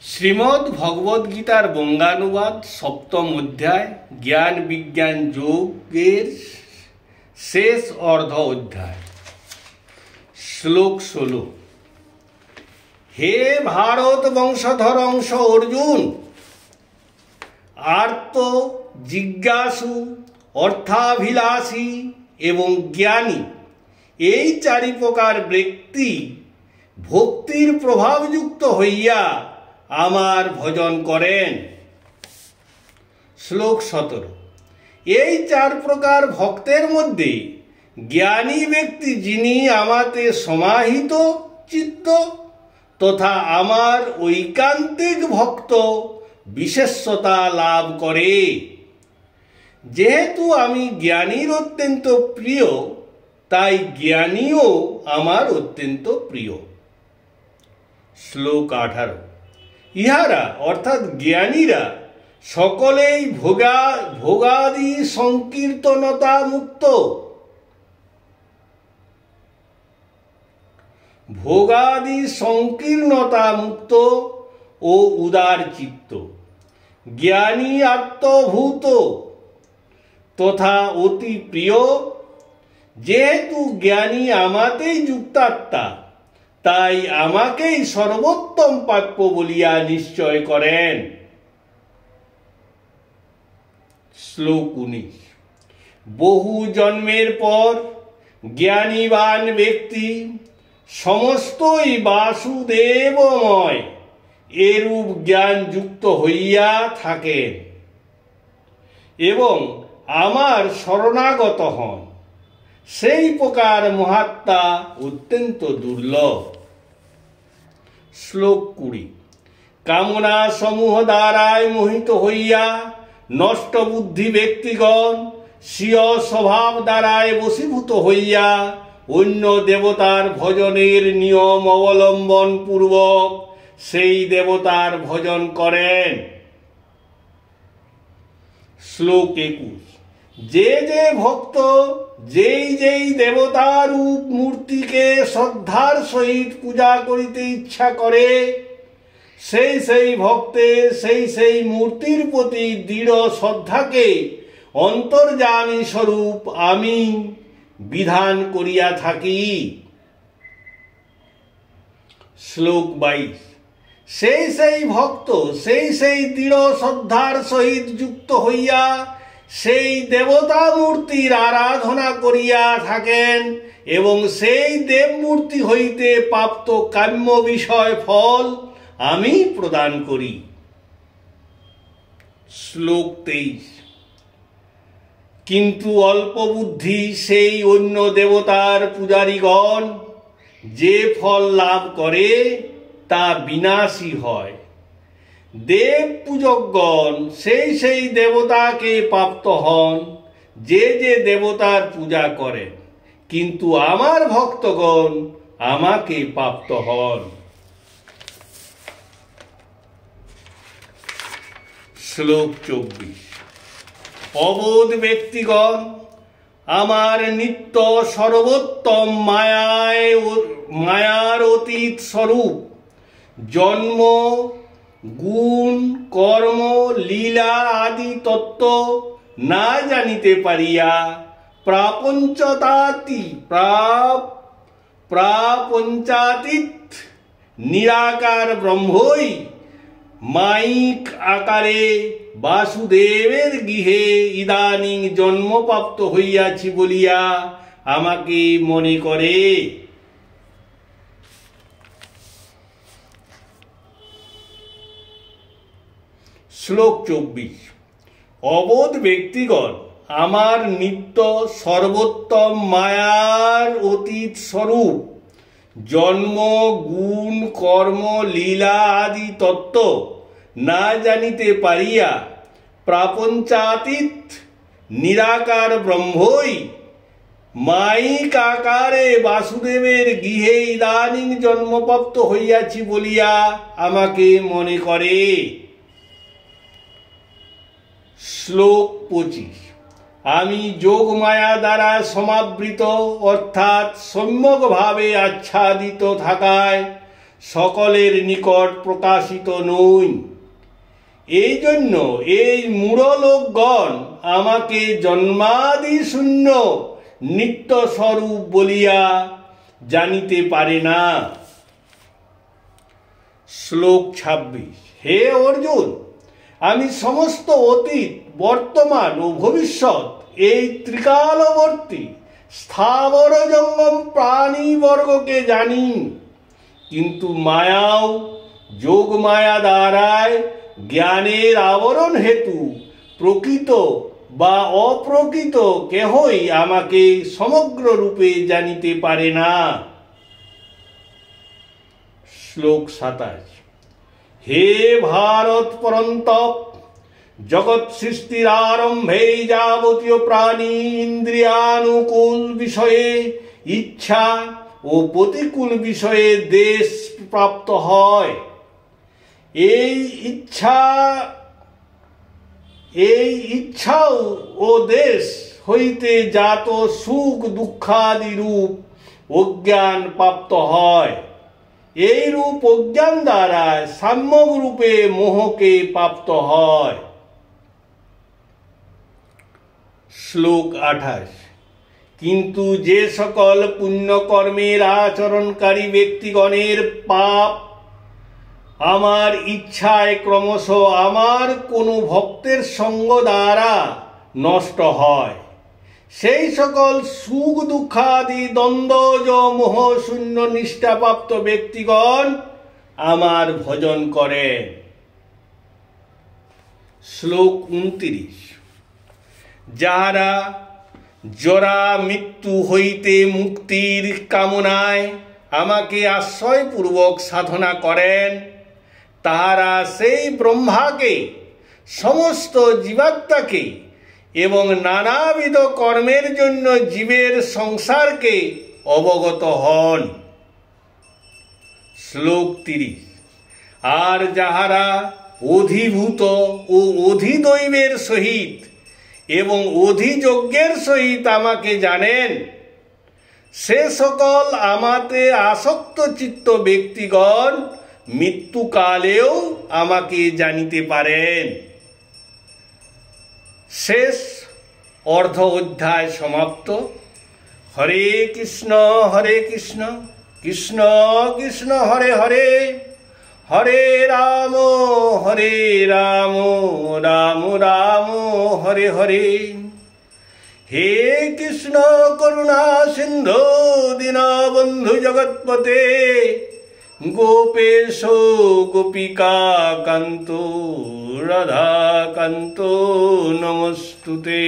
শ্রীমদ্ ভগবদ গীতার বঙ্গানুবাদ সপ্তম অধ্যায় জ্ঞান বিজ্ঞান যোগের শেষ অর্ধ অধ্যায়। শ্লোক 16। হে ভারত বংশধর অংশ অর্জুন, আর্ত, জিজ্ঞাসু, অর্থাভিলাষী এবং জ্ঞানী এই চারি প্রকার ব্যক্তি ভক্তির প্রভাবযুক্ত হইয়া আমার ভজন করেন। শ্লোক 17। এই চার প্রকার ভক্তের মধ্যে জ্ঞানী ব্যক্তি যিনি আমাতে সমাহিত চিত্ত তথা আমার ঐকান্তিক ভক্ত বিশেষতা লাভ করে। যেহেতু আমি জ্ঞানীর অত্যন্ত প্রিয়, তাই জ্ঞানীও আমার অত্যন্ত প্রিয়। শ্লোক 18। ইহারা অর্থাৎ জ্ঞানীরা সকলেই ভোগাদি সংকীর্তনতা মুক্ত, ভোগাদি সংকীর্ণতা মুক্ত ও উদার চিত্ত, জ্ঞানী আত্মভূত তথা অতি প্রিয়। যেহেতু জ্ঞানী আমাতেই যুক্তাত্মা, তাই আমাকেই সর্বোত্তম প্রাপ্য বলিয়া নিশ্চয় করেন। শ্লোক 19। বহু জন্মের পর জ্ঞানীবান ব্যক্তি সমস্তই বাসুদেবময় এরূপ জ্ঞান যুক্ত হইয়া থাকেন এবং আমার শরণাগত হন। সেই প্রকার মহাত্মা অত্যন্ত দুর্লভ। শ্লোক 20। কামনা সমূহ দ্বারায় মোহিত হইয়া নষ্ট বুদ্ধি ব্যক্তিগণ স্বীয় স্বভাব দ্বারায় বশীভূত হইয়া অন্য দেবতার ভজনের নিয়ম অবলম্বন পূর্বক সেই দেবতার ভজন করেন। শ্লোক 21। যে যে ভক্ত যেই দেবতারূপ মূর্তিকে শ্রদ্ধার সহিত পূজা করিতে ইচ্ছা করে, সেই ভক্তের সেই মূর্তির প্রতি দৃঢ় শ্রদ্ধাকে অন্তর্যামী স্বরূপ আমি বিধান করিয়া থাকি। শ্লোক 22। সেই ভক্ত সেই দৃঢ় শ্রদ্ধার সহিত যুক্ত হইয়া সেই দেবতা মূর্তির আরাধনা করিয়া থাকেন এবং সেই দেবমূর্তি হইতে প্রাপ্ত কাম্য বিষয় ফল আমি প্রদান করি। শ্লোক 23। কিন্তু অল্প বুদ্ধি সেই অন্য দেবতার পূজারীগণ যে ফল লাভ করে তা বিনাশী হয়। দেব পূজকগণ সেই দেবতাকে প্রাপ্ত হন যে দেবতার পূজা করেন, কিন্তু আমার ভক্তগণ আমাকে প্রাপ্ত হন। শ্লোক 24। অবোধ ব্যক্তিগণ আমার নিত্য সর্বোত্তম মায়ার অতীত স্বরূপ জন্ম, গুণ, কর্ম, লীলা আদি তত্ত্ব না জানিতে পারিয়া প্রাপঞ্চাতীত নিরাকার ব্রহ্মই মায়িক আকারে বাসুদেবের গৃহে ইদানীং জন্মপ্রাপ্ত হইয়াছি বলিয়া আমাকে মনে করে। শ্লোক 24। অবোধ ব্যক্তিগণ আমার নিত্য সর্বোত্তম মায়ার অতীত স্বরূপ জন্ম, গুণ, কর্ম, লীলা আদি তত্ত্ব না জানিতে পারিয়া প্রাপঞ্চাতীত নিরাকার ব্রহ্মই মায়িক আকারে বাসুদেবের গৃহে ইদানীং জন্মপ্রাপ্ত হইয়াছি বলিয়া আমাকে মনে করে। শ্লোক 25। আমি যোগ মায়া দ্বারা সমাবৃত অর্থাৎ সম্যকভাবে আচ্ছাদিত থাকায় সকলের নিকট প্রকাশিত নই। এই জন্য এই মূঢ় লোকগণ আমাকে জন্মাদি শূন্য নিত্য স্বরূপ বলিয়া জানিতে পারে না। শ্লোক 26। হে অর্জুন, আমি সমস্ত অতীত, বর্তমান ও ভবিষ্যৎ এই ত্রিকালবর্তী স্থাবর জঙ্গম প্রাণীবর্গকে জানি, কিন্তু মায়াও যোগ মায়া দ্বারায় জ্ঞানের আবরণ হেতু প্রকৃত বা অপ্রকৃত কেহই আমাকে সমগ্র রূপে জানিতে পারে না। শ্লোক 27। হে ভারত পরন্তপ, জগৎ সৃষ্টির আরম্ভে যাবতীয় প্রাণী ইন্দ্রিয়ানুকূল বিষয়ে ইচ্ছা ও প্রতিকূল বিষয়ে দেশ প্রাপ্ত হয়। এই ইচ্ছা ও দেশ হইতে জাত সুখ দুঃখাদি রূপ অজ্ঞান প্রাপ্ত হয়। এই রূপ অজ্ঞান দ্বারা সাম্যক রূপে মোহকে প্রাপ্ত হয়। শ্লোক 28। কিন্তু যে সকল পুণ্যকর্মের আচরণকারী ব্যক্তিগণের পাপ আমার ইচ্ছায় ক্রমশ আমার কোনো ভক্তের সঙ্গ দ্বারা নষ্ট হয়, সেই সকল সুখ দুঃখাদি দ্বন্দ্বজ মোহ শূন্য নিষ্ঠাপ্রাপ্ত ব্যক্তিগণ আমার ভজন করেন। শ্লোক 29। যাহারা জরা মৃত্যু হইতে মুক্তির কামনায় আমাকে আশ্রয়পূর্বক সাধনা করেন, তাহারা সেই ব্রহ্মাকে, সমস্ত জীবাত্মাকে এবং নানাবিধ কর্মের জন্য জীবের সংসারকে অবগত হন। শ্লোক 30। আর যাহারা অধিভূত ও অধিদৈবের সহিত এবং অধিযজ্ঞের সহিত আমাকে জানেন, সে সকল আমাতে আসক্ত চিত্ত ব্যক্তিগণ মৃত্যুকালেও আমাকে জানিতে পারেন। শেষ অর্ধ অধ্যায় সমাপ্ত। হরে কৃষ্ণ কৃষ্ণ কৃষ্ণ হরে হরে, হরে রাম রাম রাম হরে হরে। হে কৃষ্ণ করুণা সিন্ধু দীনবন্ধু জগৎপতে, গোপেশ গোপিকা কান্ত রাধা কান্ত নমস্তুতে।